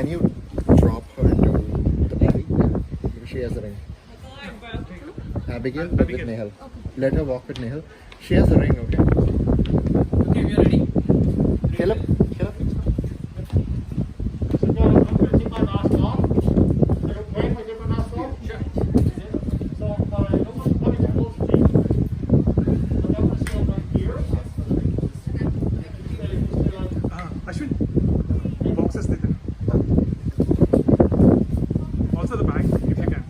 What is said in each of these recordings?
Can you drop her into the body? She has a ring. Abigail with Nehal. Let her walk with Nehal. She has a ring, okay? Okay, we are ready. Caleb. Caleb. So, I'm going to take my mask off. I don't mind if I get my mask off. Sure. So, no one's coming close to me. So, I'm going to stand right here. Ashwin, boxes there. Also the bag, if you can.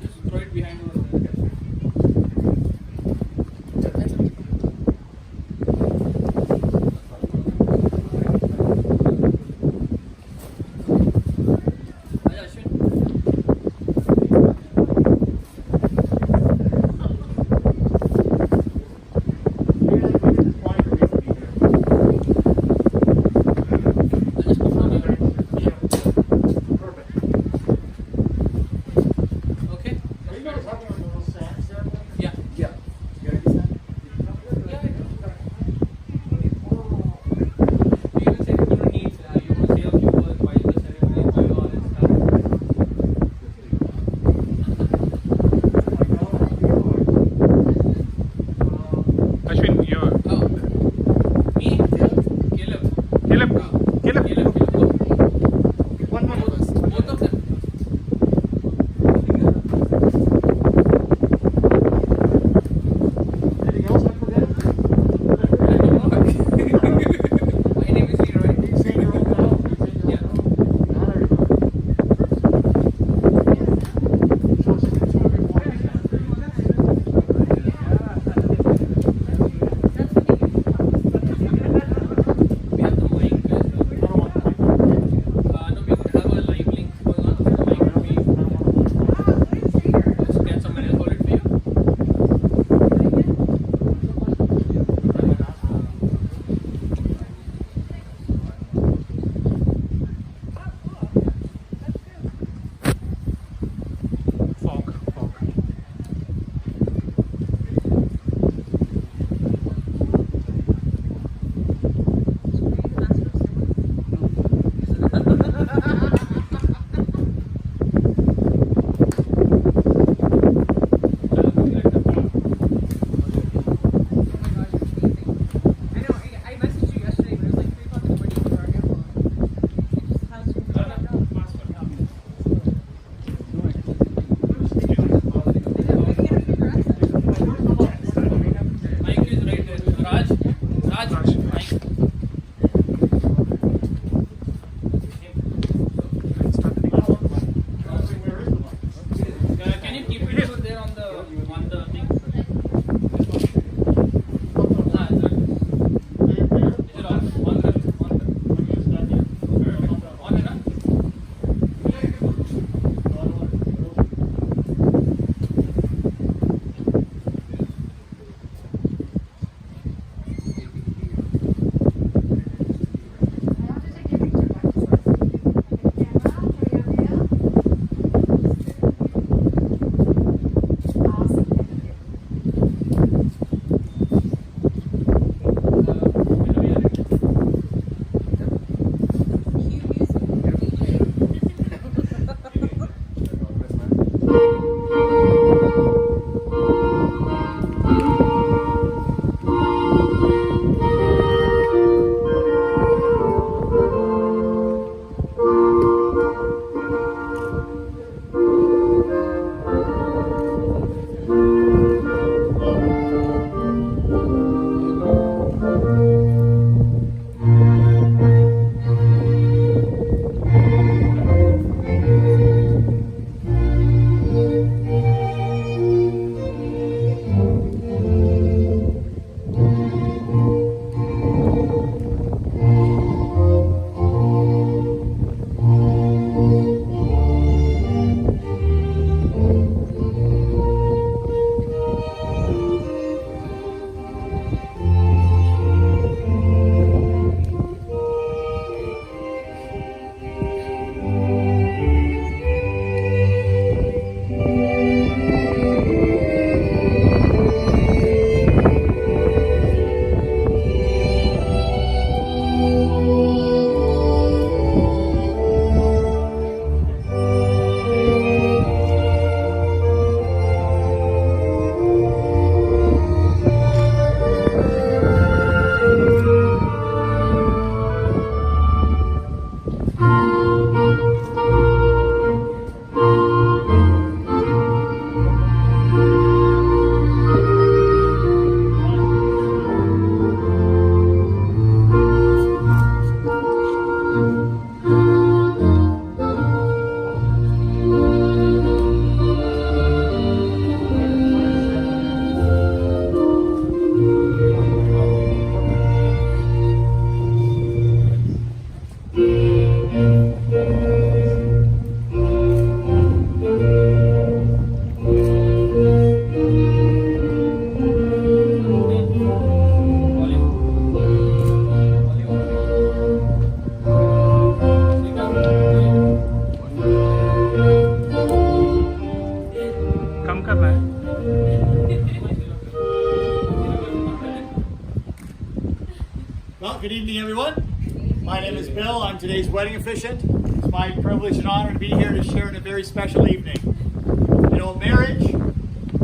Just throw it behind your Well, good evening, everyone. My name is Bill. I'm today's wedding officiant. It's my privilege and honor to be here to share in a very special evening. You know, marriage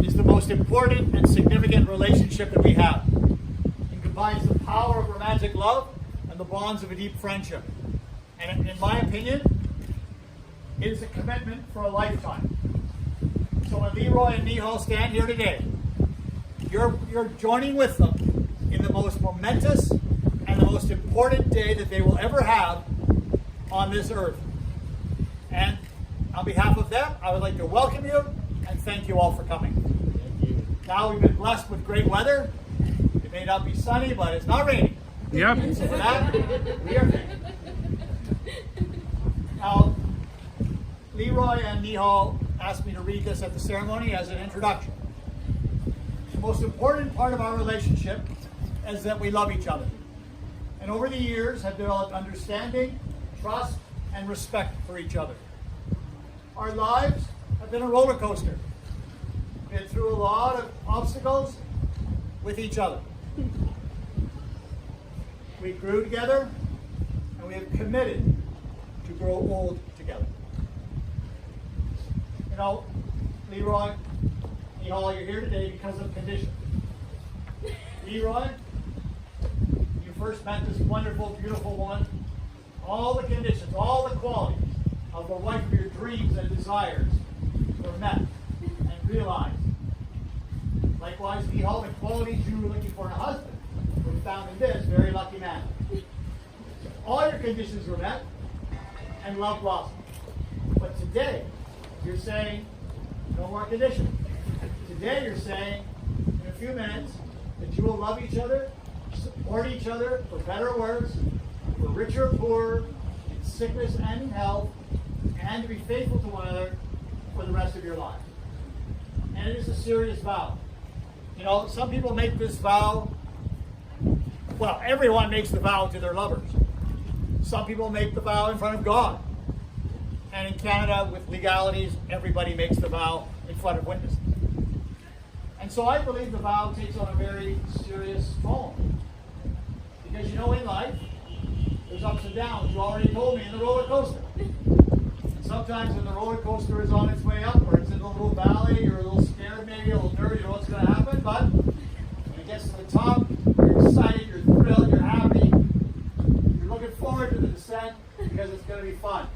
is the most important and significant relationship that we have. It combines the power of romantic love and the bonds of a deep friendship. And in my opinion, it is a commitment for a lifetime. So when Leroi and Nehal stand here today, you're joining with them in the most momentous and the most important day that they will ever have on this earth. And on behalf of them, I would like to welcome you and thank you all for coming. Thank you. Now we've been blessed with great weather. It may not be sunny, but it's not raining. Yep. So for that, we are thankful. Now, Leroi and Nehal asked me to read this at the ceremony as an introduction. The most important part of our relationship is that we love each other. And over the years have developed understanding, trust, and respect for each other. Our lives have been a roller coaster. We've been through a lot of obstacles with each other. We grew together, and we have committed to grow old together. You know, Leroi, Nehal, you're here today because of conditions. Leroi, you first met this wonderful, beautiful woman. All the conditions, all the qualities of the wife of your dreams and desires were met and realized. Likewise, Nehal, the qualities you were looking for in a husband were found in this very lucky man. All your conditions were met and love blossomed. But today, you're saying, no more conditions. Today, you're saying, in a few minutes, that you will love each other, support each other, for better or worse, for richer or poorer, in sickness and in health, and to be faithful to one another for the rest of your life. And it is a serious vow. You know, some people make this vow, well, everyone makes the vow to their lovers. Some people make the vow in front of God. And in Canada, with legalities, everybody makes the vow in front of witnesses. And so I believe the vow takes on a very serious tone. Because you know, in life, there's ups and downs. You already told me in the roller coaster. And sometimes when the roller coaster is on its way up, or it's in a little valley, you're a little scared, maybe a little nervous, you know what's going to happen. But when it gets to the top, you're excited, you're thrilled, you're happy. You're looking forward to the descent because it's going to be fun.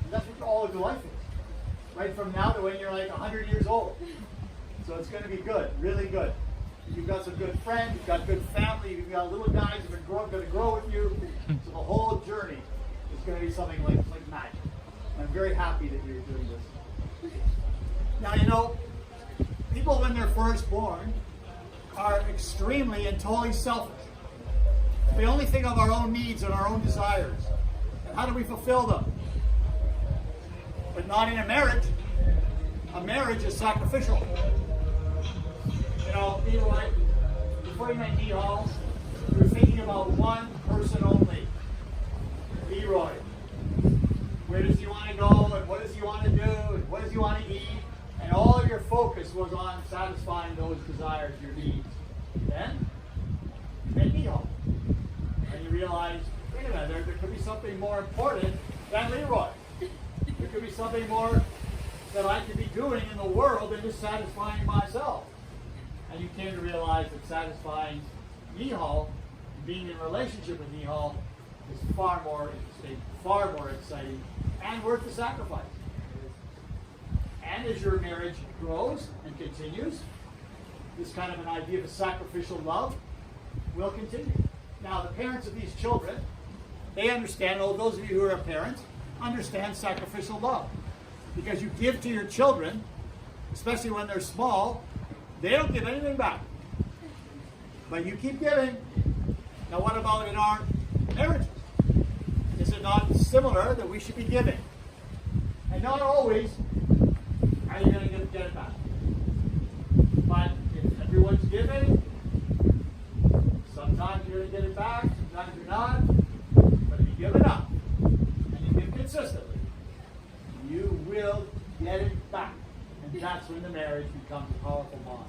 And that's what all of your life is. Right from now to when you're like 100 years old. So it's going to be good, really good. You've got some good friends, you've got good family, you've got little guys who are going to grow with you. So the whole journey is going to be something like magic. And I'm very happy that you're doing this. Now, you know, people when they're first born are extremely and totally selfish. They only think of our own needs and our own desires. And how do we fulfill them? But not in a marriage. A marriage is sacrificial. You know, Leroi, before you met Nehal, you were thinking about one person only. Leroi. Where does he want to go, and what does he want to do, and what does he want to eat? And all of your focus was on satisfying those desires, your needs. Then, you met Nehal. And you realized, wait a minute, there could be something more important than Leroi. There could be something more that I could be doing in the world than just satisfying myself. And you came to realize that satisfying Nehal, being in a relationship with Nehal, is far more interesting, far more exciting, and worth the sacrifice. And as your marriage grows and continues, this kind of an idea of a sacrificial love will continue. Now, the parents of these children, they understand, those of you who are parents, understand sacrificial love. Because you give to your children, especially when they're small, they don't give anything back. But you keep giving. Now what about in our marriages? Is it not similar that we should be giving? And not always are you going to get it back. But if everyone's giving, sometimes you're going to get it back, sometimes you're not. But if you give enough, and you give consistently, you will get it back. And that's that's when the marriage becomes a powerful bond.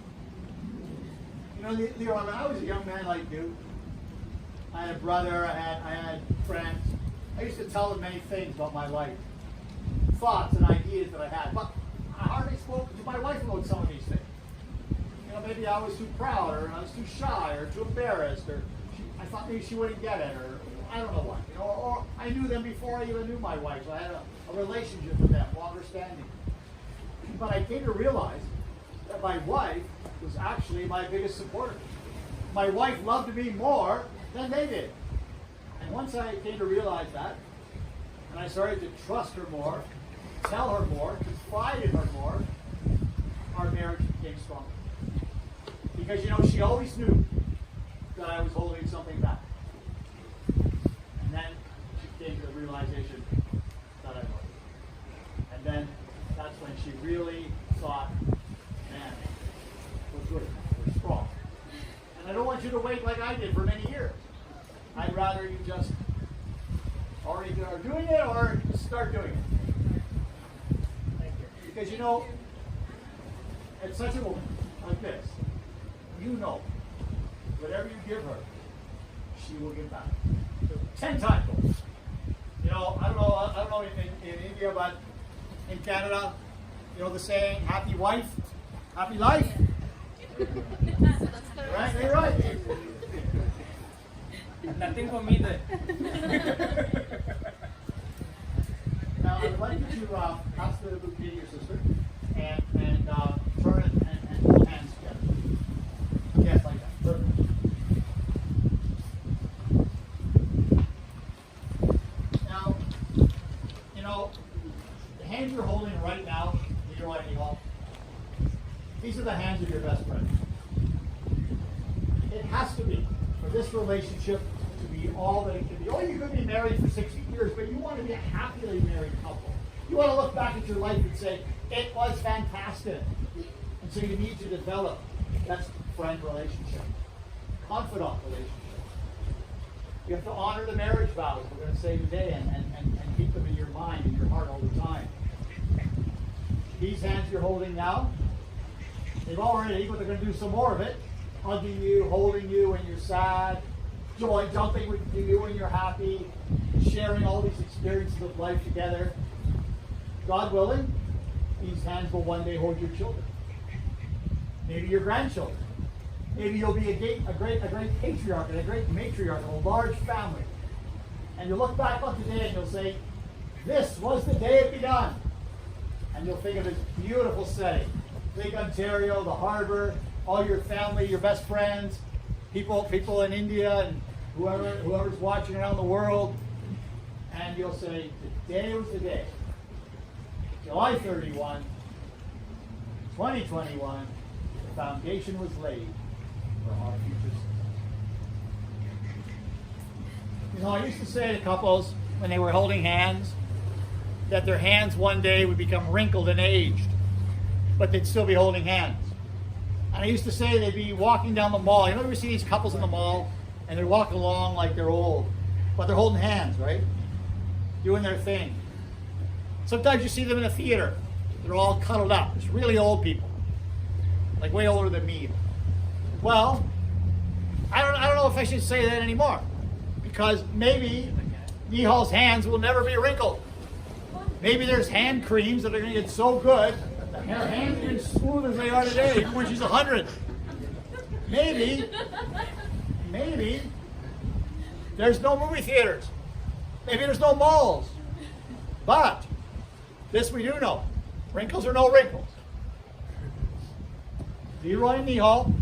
You know, Leroy, when I was a young man like you, I had a brother, I had friends. I used to tell them many things about my life, thoughts and ideas that I had, but I hardly spoke to my wife about some of these things. You know, maybe I was too proud, or I was too shy, or too embarrassed, or I thought maybe she wouldn't get it, or I don't know what. You know, or I knew them before I even knew my wife, so I had a relationship with them, longer standing. But I came to realize that my wife was actually my biggest supporter. My wife loved me more than they did. And once I came to realize that, and I started to trust her more, tell her more, confide in her more, our marriage became stronger. Because, you know, she always knew that I was holding something back. And then she came to the realization that I was. And then that's when she really thought, man, we're good, we're strong. And I don't want you to wait like I did for many years. I'd rather you just already are doing it or start doing it. Because, you know, at such a woman like this, you know, whatever you give her, she will give back. 10 times more. You know, I don't know in India, but in Canada, you know the saying, happy wife, happy life. Right? You're right. Nothing for me there. Now, I'd like you to pass the bouquet to your sister and turn it and hold hands together. Yes, like that. Perfect. Now, you know, the hands you're holding right now, Leroy and Nehal, these are the hands of your best friend. It has to be for this relationship to be all that it can be. Oh, you could be married for 60 years, but you want to be a happily married couple. You want to look back at your life and say, it was fantastic. And so you need to develop that friend relationship, confidant relationship. You have to honor the marriage vows we're going to say today and keep them in your mind and your heart all the time. These hands you're holding now, they've already, but they're going to do some more of it. Hugging you, holding you when you're sad, joy jumping with you when you're happy, sharing all these experiences of life together. God willing, these hands will one day hold your children. Maybe your grandchildren. Maybe you'll be a great patriarch and a great matriarch of a large family. And you'll look back on today and you'll say, this was the day it began. And you'll think of this beautiful setting. Lake Ontario, the harbor, all your family, your best friends, people in India, and whoever's watching around the world. And you'll say, today was the day. July 31, 2021, the foundation was laid for our future success. You know, I used to say to couples when they were holding hands that their hands one day would become wrinkled and aged, but they'd still be holding hands. And I used to say they'd be walking down the mall. You know, you see these couples in the mall, and they're walking along like they're old, but they're holding hands, right? Doing their thing. Sometimes you see them in a theater. They're all cuddled up. It's really old people, like way older than me. Well, I don't know if I should say that anymore, because maybe Nehal's hands will never be wrinkled. Maybe there's hand creams that are going to get so good that her hands are as smooth as they are today, even when she's 100. Maybe there's no movie theaters. Maybe there's no malls. But this we do know. Wrinkles or no wrinkles. Leroy and Nehal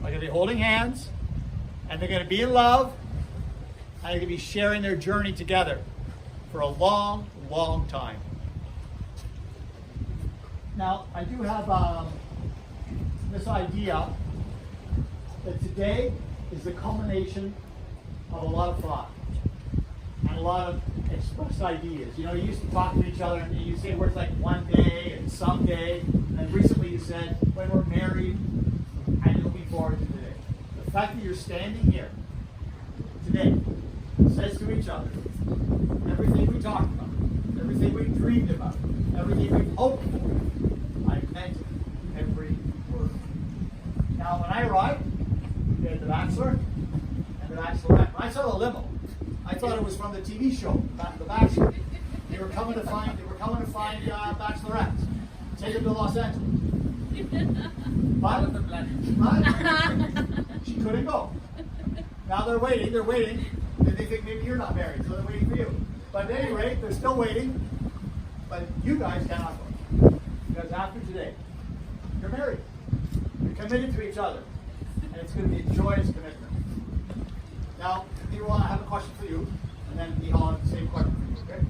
are going to be holding hands, and they're going to be in love, and they're going to be sharing their journey together for a long, long time. Now, I do have this idea that today is the culmination of a lot of thought and a lot of expressed ideas. You know, you used to talk to each other and you say words like one day and someday, and recently you said when we're married and you're looking forward to today. The fact that you're standing here today says to each other everything we talked about, everything we dreamed about, everything we hoped for, I meant it. I arrived, we had the Bachelor and the Bachelorette. When I saw the limo, I thought it was from the TV show, The Bachelor. They were coming to find Bachelorettes. Take them to Los Angeles. But she couldn't go. Now they're waiting. They think maybe you're not married, so they're waiting for you. But at any rate, they're still waiting. But you guys cannot go. Because after today, you're married. You're committed to each other. And it's going to be a joyous commitment. Now, Leroy, I have a question for you. And then Nehal has the same question for you, okay?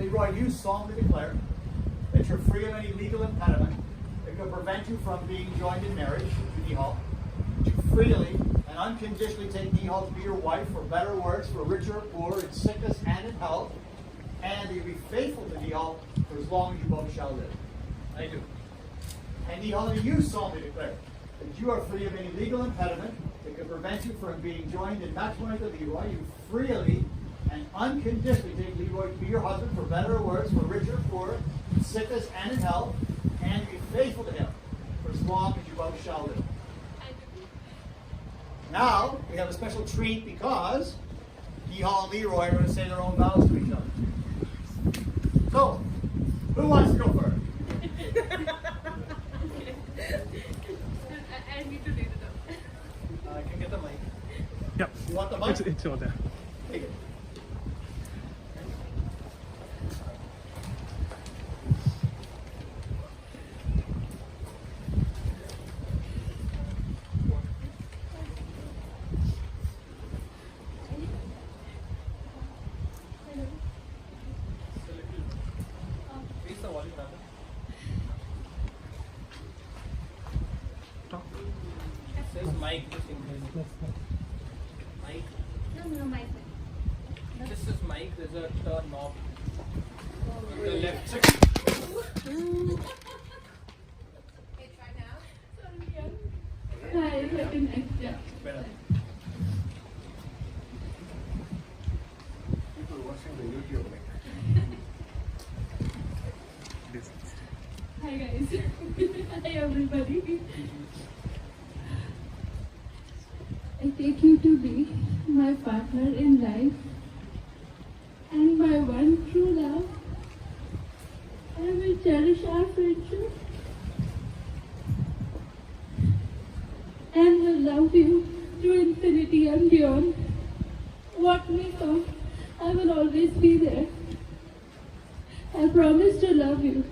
Leroy, you solemnly declare that you're free of any legal impediment that could prevent you from being joined in marriage to Nehal. That you freely and unconditionally take Nehal to be your wife, for better or worse, for richer or poor, in sickness and in health, and that you be faithful to Nehal for as long as you both shall live. I do. And Nehal, you solemnly declare that you are free of any legal impediment that could prevent you from being joined in matrimony to Leroy. You freely and unconditionally take Leroy to be your husband, for better or worse, for richer or poor, in sickness and in health, and be faithful to him for as long as you both shall live. Now, we have a special treat because Nehal and Leroy are going to say their own vows to each other. So, who wants to go first? I need to read it out. I can get the mic. Yep. You want the mic? It's all there. Take it. Please the volume rather. Talk. Says mic just increase. Mic. No, my This is mic. There's a turn knob. The left. Hi, I can next. Yeah. Better. People watching the YouTube. This. Hi guys. Hi everybody. I take you to be my partner in life and my one true love. I will cherish our friendship and will love you to infinity and beyond. What may come, I will always be there. I promise to love you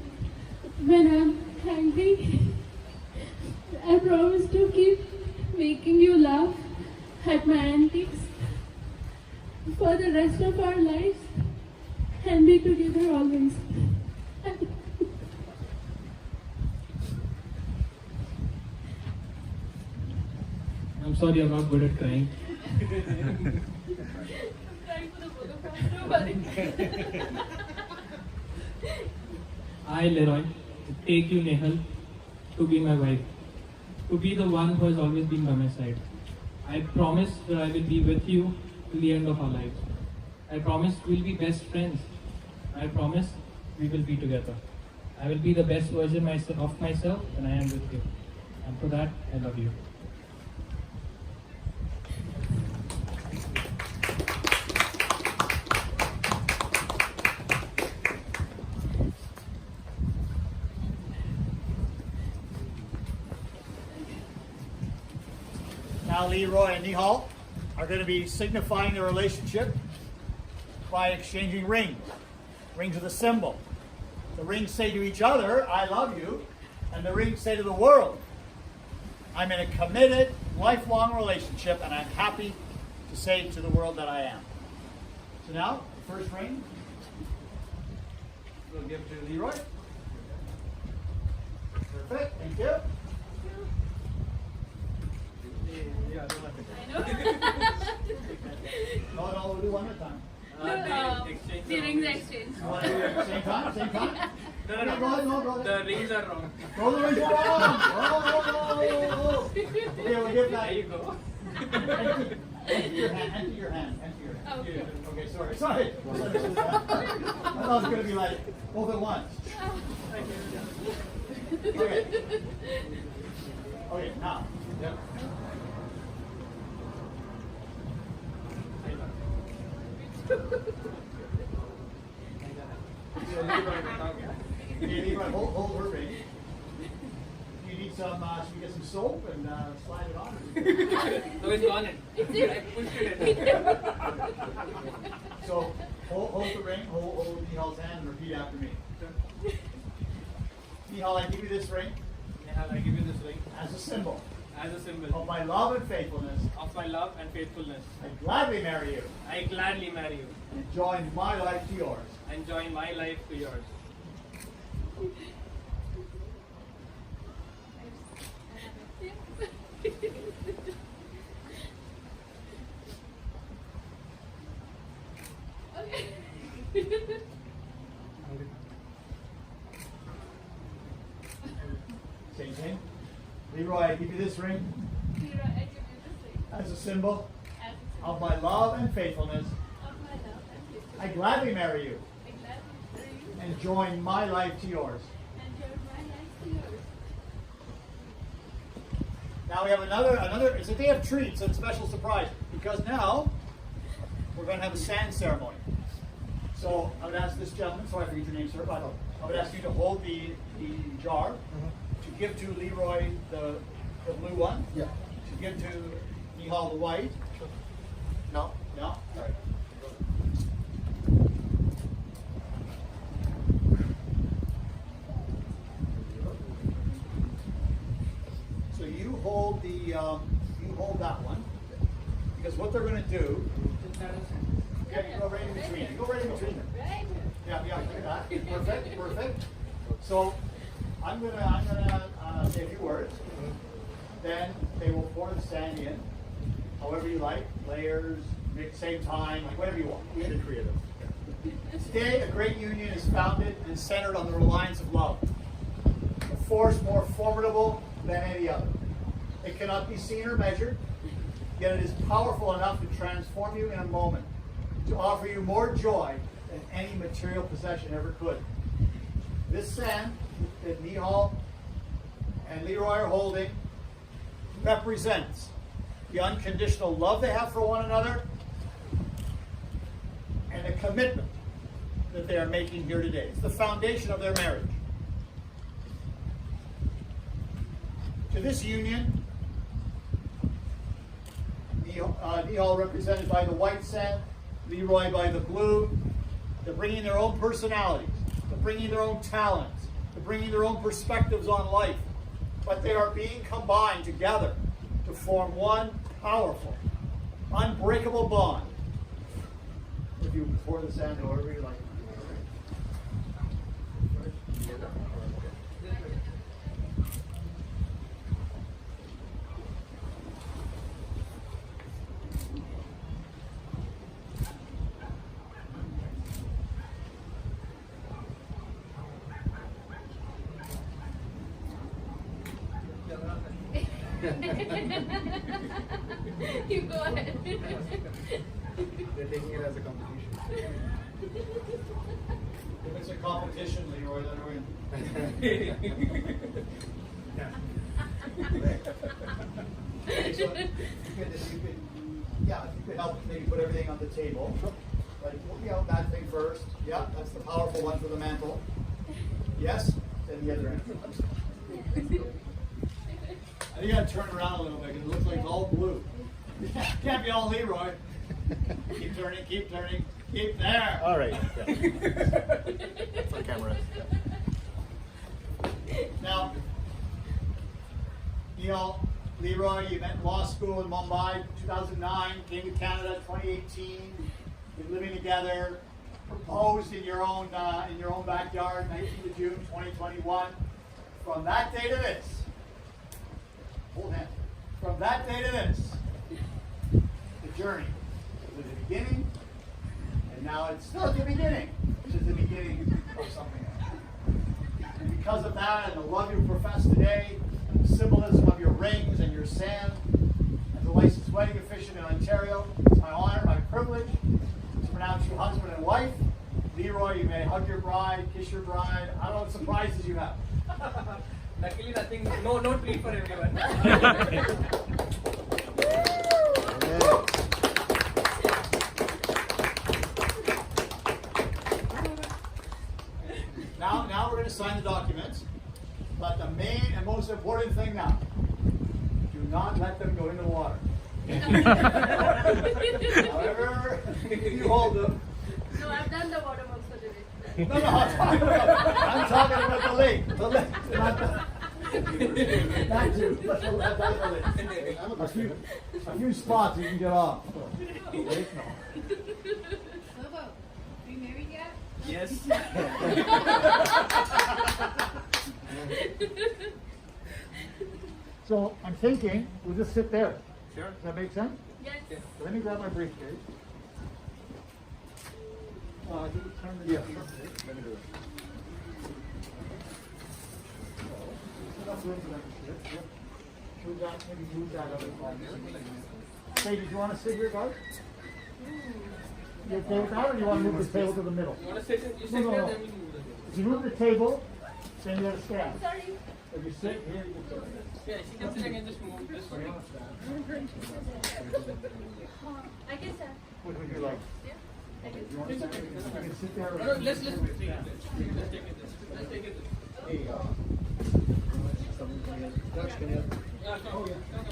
when I'm angry. I promise to keep making you laugh at my antics for the rest of our lives and be together always. I'm sorry, I'm not good at crying. I, Leroi, take you, Nehal, to be my wife, to be the one who has always been by my side. I promise that I will be with you till the end of our lives. I promise we'll be best friends. I promise we will be together. I will be the best version of myself when I am with you. And for that, I love you. Now Leroy and Nehal are going to be signifying their relationship by exchanging rings. Rings are the symbol. The rings say to each other, I love you, and the rings say to the world, I'm in a committed, lifelong relationship, and I'm happy to say to the world that I am. So now, the first ring, we'll give to Leroy. Perfect, thank you. Yeah, don't let me No, we'll do one at a time. The rings exchange. You want to do it at the same time? Same time? No. Go ahead. The rings are wrong. Go the rings are wrong. Oh. Okay, we'll give that. There you go. Empty your hand. Okay. Okay, sorry. I thought it was going to be like both at once. Okay, now, Yep. Leroy, hold her ring. You need some, should we get some soap and slide it on? So it's gone in. I pushed it in. So hold the ring, hold Nehal's hand and repeat after me. Nehal, I give you this ring Nehal, I give you this ring as a symbol as a symbol of my love and faithfulness. of my love and faithfulness. I gladly marry you I gladly marry you and join my life to yours. and join my life to yours. Same thing. Leroy, I give you this ring Leroy, I give you this ring as a symbol as a symbol of my love and faithfulness. of my love and faithfulness. I gladly marry you I gladly marry you and join my life to yours. and join my life to yours. Now we have another, it's a day of treats and special surprise because now we're going to have a sand ceremony. So I would ask this gentleman, sorry I forget your name, sir, but I would ask you to hold the jar, to give to Leroy the blue one, Yeah. to give to Nehal the white. No. No? All right. So you hold that one, because what they're going to do. Yeah, you go right in between. You go right in between them. Right? Yeah, look at that. Perfect, perfect. So I'm gonna say a few words. Then they will pour the sand in, however you like, layers, mix same time, like whatever you want. We get creative. Today, a great union is founded and centered on the reliance of love, a force more formidable than any other. It cannot be seen or measured, yet it is powerful enough to transform you in a moment, to offer you more joy than any material possession ever could. This sand that Nehal and Leroy are holding represents the unconditional love they have for one another and a commitment that they are making here today. It's the foundation of their marriage. To this union, Nehal represented by the white sand, Leroy by the blue. They're bringing their own personalities. They're bringing their own talents. They're bringing their own perspectives on life. But they are being combined together to form one powerful, unbreakable bond. If you pour the sand however you like. You go ahead. They're taking it as a competition. If it's a competition, Leroy, then we're in. Okay, so if you could help maybe put everything on the table. Like, that thing first. Yeah, that's the powerful one for the mantle. Yes? Then the other end. I think you gotta turn around a little bit because it looks like it's all blue. Can't be all Leroy. Keep turning, keep there. All right. Yeah. That's on camera. Now, Leroy, you met in law school in Mumbai, 2009, came to Canada 2018, been living together, proposed in your own backyard, 19th of June 2021. From that day to this, hold hands. From that day to this, the journey was the beginning, and now it's still at the beginning, which is the beginning of something else. And because of that, and the love you profess today, and the symbolism of your rings and your sand, as a licensed wedding officiant in Ontario, it's my honor, my privilege to pronounce you husband and wife. Leroy, you may hug your bride, kiss your bride. I don't know what surprises you have. Luckily, nothing. No treat for everyone. Now we're going to sign the documents. But the main and most important thing now, do not let them go in the water. However, you hold them. No, I've done the water work for today. No, I'm talking about the lake. The lake, not the. Not you. That's the lake. A few spots you can get off. Lake, no. Bobo, are you married yet? Yes. So I'm thinking we'll just sit there. Sure. Does that make sense? Yes. So let me grab my briefcase. Yeah. Let me do it. Enough room for them to sit. Yep. Move that, maybe move that other corner. Hey, did you want to sit here, guys? You okay with that, or do you want to move the table to the middle? You want to sit? You sit No, no, here, no. then we move the table. If you move the table, then you have to stand. Sorry. If you sit here, you can sit. Yeah, she can sit again. Just move this way. I guess that. What would you like? Yeah. I guess. You want to stand? You can sit there. No, let's take it this. Let's take it this. Let's take it this. There you go. Dutch, can you? Yeah, no, yeah. No, no.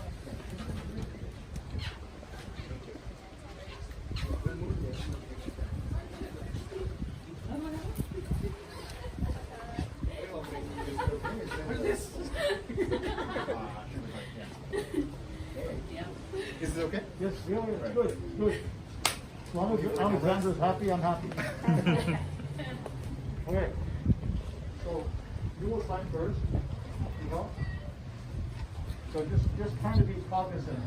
Is it okay? Yes, yeah, it's good, it's good. As long as Alexandra's happy, I'm happy. Okay. So you will sign first, you know? So just kind of be cognizant.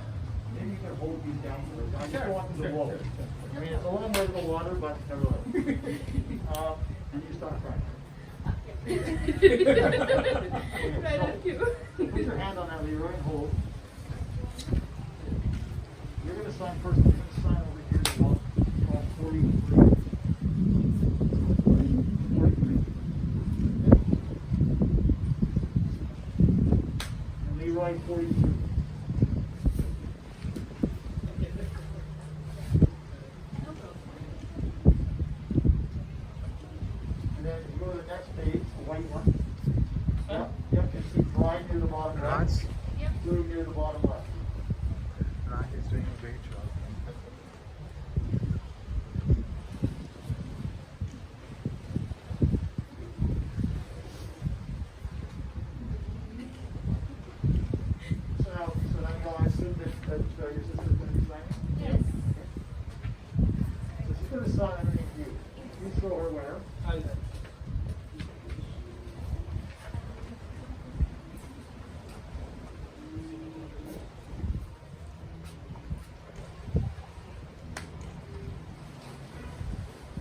Maybe you can hold these down first. I just don't want them to roll. I mean, it's a little bit of the water, but nevertheless. And you start crying. Right on cue. Put your hand on that, Leroy, and hold. You're going to sign first. You're going to sign over here to 43. 43. And Leroy, 42. And then you go to the next page, the white one. Yep, yep, just keep drawing near the bottom right. Raj, Doing near the bottom left. Raj is doing a great job. So now I assume that your sister's going to be signing? Yes. So she's going to sign underneath you. You show her where. I'll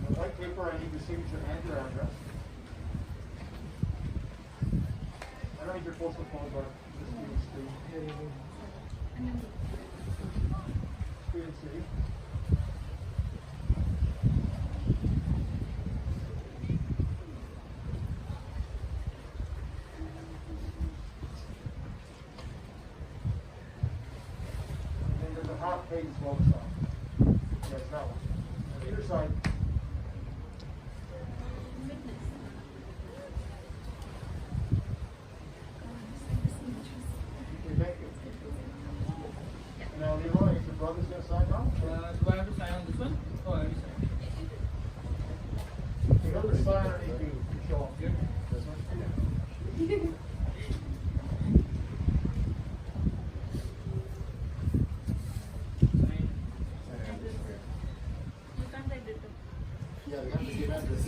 The white paper, I need your signature and your address. I don't need your postal code, but just give me street. Street and city. And then there's a half page as well to sign. Yes, that one. On either side. Okay, thank you. Now, Leroy, is your brother's going to sign now? do I have to sign on this one? Oh, I already signed. The other sign underneath you, show them. This one? Sign. You can't write it. Yeah, we have to give us this.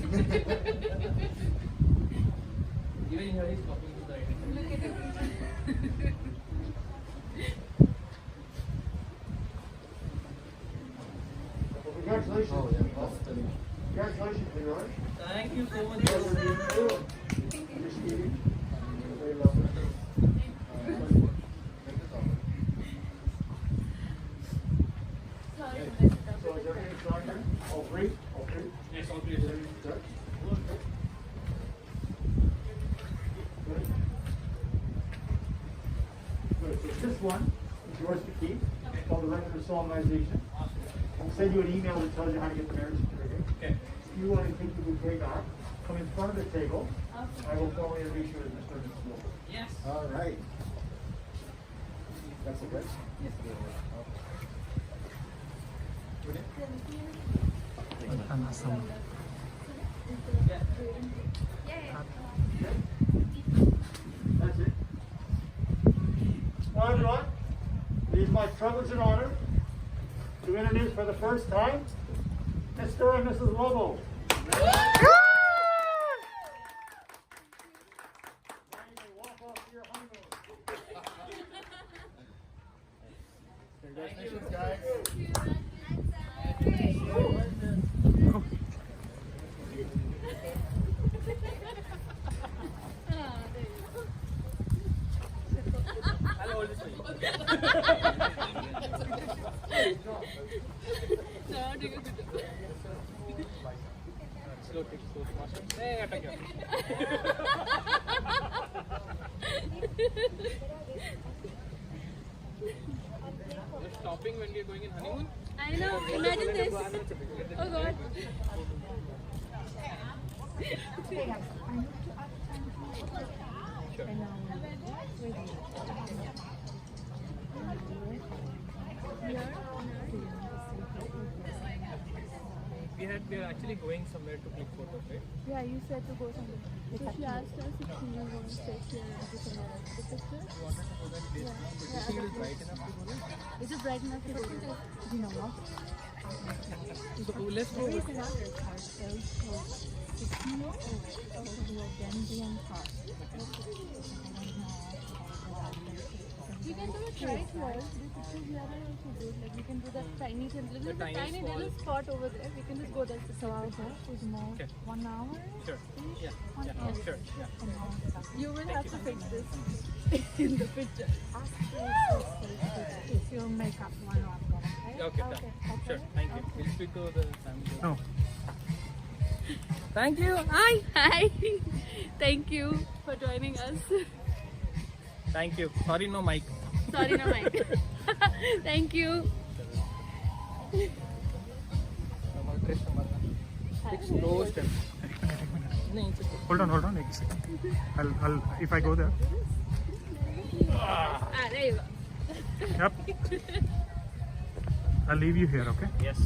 Even here he's copying to the identity. Look at it. Well, congratulations. Oh, yeah, that's the link. Congratulations, Leroy. Thank you so much. Pleasure meeting you. You're Stevie. Very lovely. Sorry, I messed up. So is everything signed here? All three? All three? Yes, all clear, sir. Good. Good. This one is yours to keep. It's called the record of solemnization. I'll send you an email that tells you how to get the marriage certificate. Okay. If you want to take the bouquet back, come in front of the table. I will formally introduce you as Mr. and Mrs. Wolf. Yes. All right. That's it, right? Yes. That's it. Well, everyone, it is my privilege and honor to introduce for the first time Mr. and Mrs. Lobo. Now you may walk off to your honeymoon. Congratulations, guys. I'll hold this for you. Slow take, slow master. Hey, attack you. You're stopping when we're going in honeymoon? I know, imagine this. Oh God. We're actually going somewhere to click photos, right? Yeah, you said to go somewhere. So she asked us if we want to stay here and take the picture. You wanted to go that day. Do you think it is bright enough to go there? Is it bright enough to do this? You know what? So let's go. Where is it at? You can do it right here. The pictures here are also good. Like we can do that tiny tiny small- little spot over there. We can just go there. So out there is more Okay. 1 hour. Sure. Yeah. Yeah. Sure. Yeah. You will have to fix this in the picture. It's your makeup one on there, Okay, done. Sure. Thank you. We'll speak to the family. No. Thank you. Hi. Hi. Thank you for joining us. Thank you. Sorry, no mic. Sorry, no mind. Thank you. Slow step. Hold on, एक second. I'll if I go there. There you go. Yep. I'll leave you here, okay? Yes.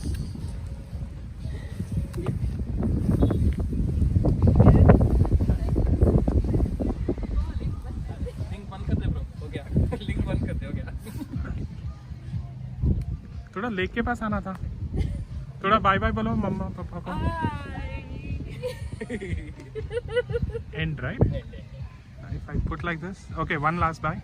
Link बंद कर दे bro. हो गया. Link बंद कर दे. हो गया. थोड़ा लेक के पास आना था. थोड़ा बाय बाय बोलो मम्मा पापा को. End, right? If I put like this. Okay, one last bye.